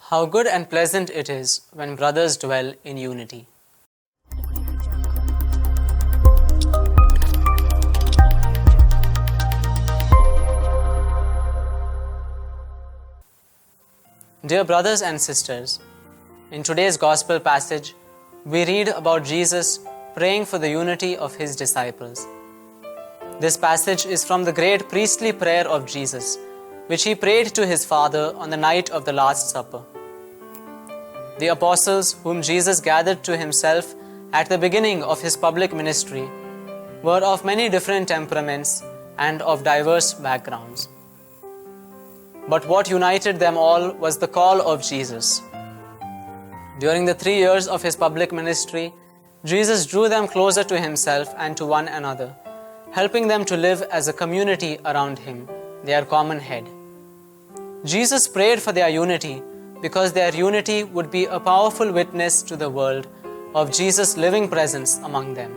How good and pleasant it is when brothers dwell in unity. Dear brothers and sisters, in today's Gospel passage, we read about Jesus praying for the unity of his disciples. This passage is from the great priestly prayer of Jesus, which he prayed to his Father on the night of the Last Supper. The apostles whom Jesus gathered to himself at the beginning of his public ministry were of many different temperaments and of diverse backgrounds. But what united them all was the call of Jesus. During the 3 years of his public ministry, Jesus drew them closer to himself and to one another, helping them to live as a community around him, their common head. Jesus prayed for their unity because their unity would be a powerful witness to the world of Jesus' living presence among them.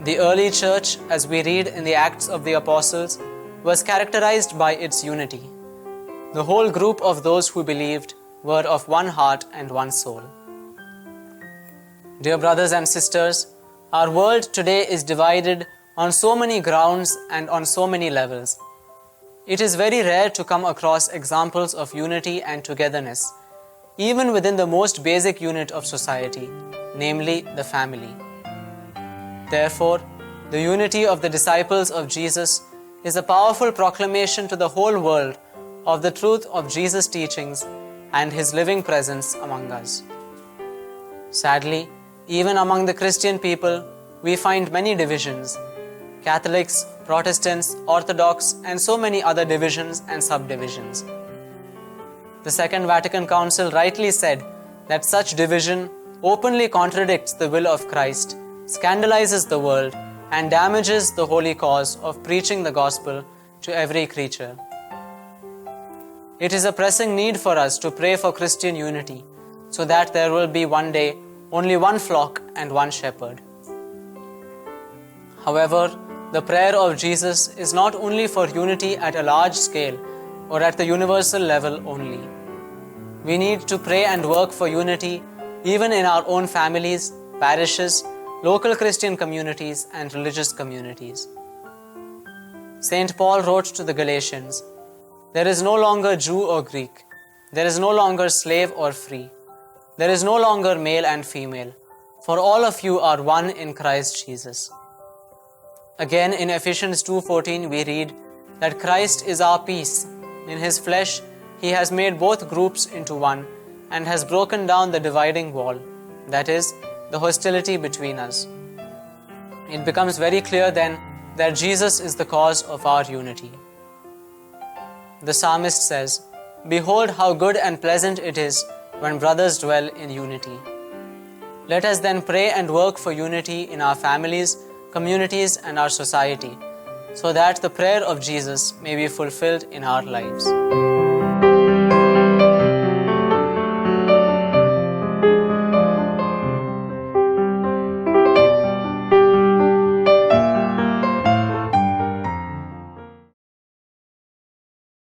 The early church, as we read in the Acts of the Apostles, was characterized by its unity. The whole group of those who believed were of one heart and one soul. Dear brothers and sisters, our world today is divided on so many grounds and on so many levels. It is very rare to come across examples of unity and togetherness, even within the most basic unit of society, namely the family. Therefore, the unity of the disciples of Jesus is a powerful proclamation to the whole world of the truth of Jesus' teachings and his living presence among us. Sadly, even among the Christian people, we find many divisions: Catholics, Protestants, Orthodox, and so many other divisions and subdivisions. The Second Vatican Council rightly said that such division openly contradicts the will of Christ, scandalizes the world, and damages the holy cause of preaching the gospel to every creature. It is a pressing need for us to pray for Christian unity, so that there will be one day only one flock and one shepherd. However, the prayer of Jesus is not only for unity at a large scale or at the universal level only. We need to pray and work for unity even in our own families, parishes, local Christian communities, and religious communities. St. Paul wrote to the Galatians, "There is no longer Jew or Greek. There is no longer slave or free. There is no longer male and female, for all of you are one in Christ Jesus." Again, in Ephesians 2:14, we read that Christ is our peace. In his flesh, he has made both groups into one and has broken down the dividing wall, that is, the hostility between us. It becomes very clear then that Jesus is the cause of our unity. The psalmist says, "Behold how good and pleasant it is when brothers dwell in unity." Let us then pray and work for unity in our families, communities, and our society, so that the prayer of Jesus may be fulfilled in our lives.